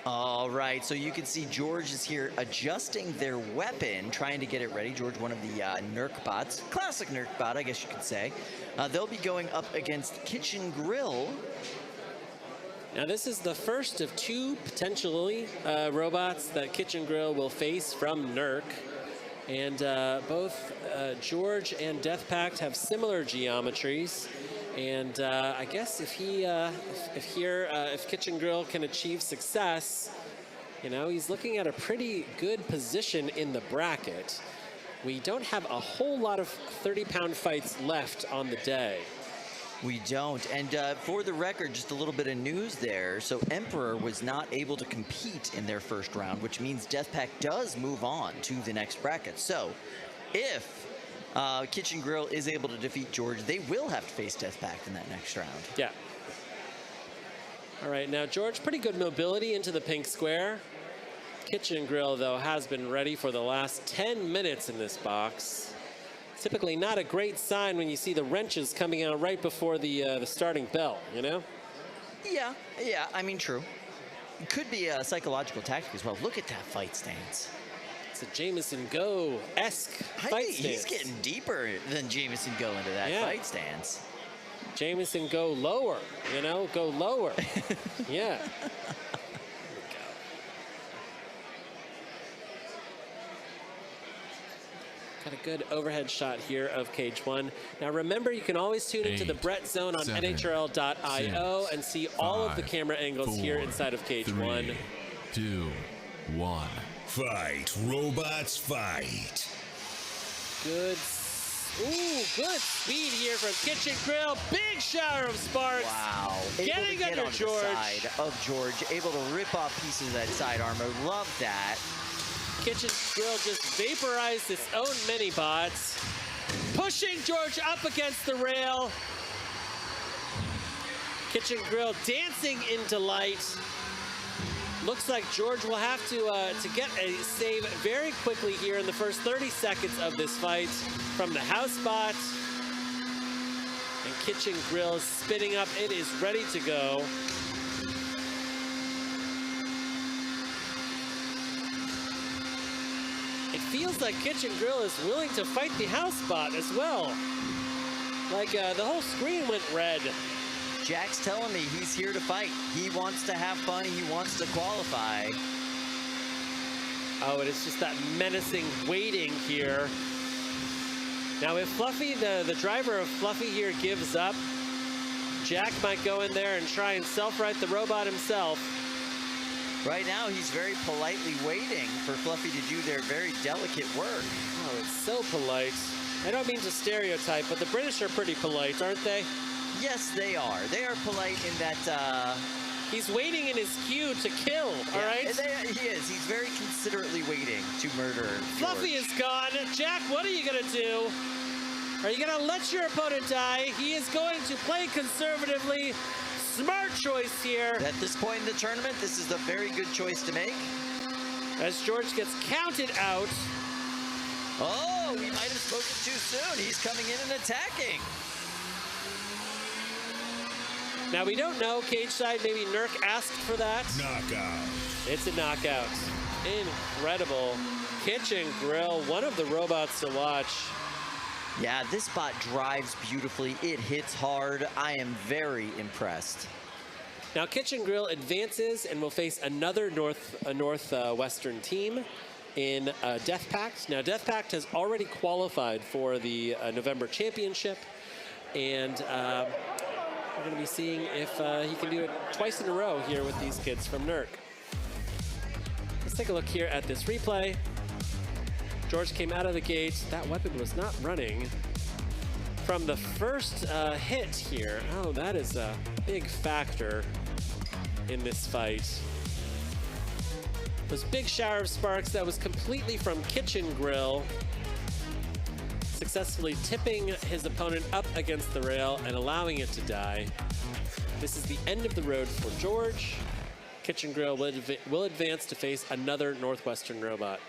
All right, so you can see George is here adjusting their weapon, trying to get it ready. George, one of the Nerk bots, classic Nerk bot, I guess you could say. They'll be going up against Kitchen Grill. Now this is the first of two potentially robots that Kitchen Grill will face from Nerk. And both George and Death Pact have similar geometries. And I guess if Kitchen Grill can achieve success, you know, he's looking at a pretty good position in the bracket. We don't have a whole lot of 30-pound fights left on the day. We don't. And for the record, just a little bit of news there. So Emperor was not able to compete in their first round, which means Death Pact does move on to the next bracket. So if Kitchen Grill is able to defeat George, they will have to face Death Pact in that next round. Yeah. All right, now George, pretty good mobility into the pink square. Kitchen Grill, though, has been ready for the last 10 minutes in this box. Typically not a great sign when you see the wrenches coming out right before the starting bell, you know? Yeah, I mean, true. It could be a psychological tactic as well. Look at that fight stance. It's a Jameson Go-esque fight stance. He's getting deeper than Jameson Go into that fight stance. Jameson Go lower, you know, go lower. Yeah. Got a good overhead shot here of cage one. Now remember, you can always tune into the Brett Zone on NHRL.io and see all of the camera angles here inside of cage 3, one. 2, 1. Fight, robots, fight. Good speed here from Kitchen Grill. Big shower of sparks. Wow. Getting able to get under on George. The side of George, able to rip off pieces of that side armor. Love that. Kitchen Grill just vaporized its own mini bots, pushing George up against the rail. Kitchen Grill dancing in delight. Looks like George will have to get a save very quickly here in the first 30 seconds of this fight from the house bot. And Kitchen Grill is spinning up. It is ready to go. It feels like Kitchen Grill is willing to fight the house bot as well. Like the whole screen went red. Jack's telling me he's here to fight. He wants to have fun. He wants to qualify. Oh, and it's just that menacing waiting here. Now, if Fluffy, the driver of Fluffy here, gives up, Jack might go in there and try and self-right the robot himself. Right now, he's very politely waiting for Fluffy to do their very delicate work. Oh, it's so polite. I don't mean to stereotype, but the British are pretty polite, aren't they? Yes, they are. They are polite in that... He's waiting in his queue to kill, all right? He is. He's very considerately waiting to murder Fluffy is gone. Jack, what are you going to do? Are you going to let your opponent die? He is going to play conservatively. Smart choice here. At this point in the tournament, this is a very good choice to make. As George gets counted out. Oh, he might have spoken too soon. He's coming in and attacking. Now, we don't know. Cage side, maybe Nerk asked for that. Knockout. It's a knockout. Incredible. Kitchen Grill, one of the robots to watch. Yeah, this bot drives beautifully. It hits hard. I am very impressed. Now, Kitchen Grill advances and will face another northwestern team in Death Pact. Now, Death Pact has already qualified for the November championship, and we're going to be seeing if he can do it twice in a row here with these kids from Nerk. Let's take a look here at this replay. George came out of the gate. That weapon was not running from the first hit here. Oh, that is a big factor in this fight. Those big shower of sparks, that was completely from Kitchen Grill, successfully tipping his opponent up against the rail and allowing it to die. This is the end of the road for George. Kitchen Grill will advance to face another Northwestern robot.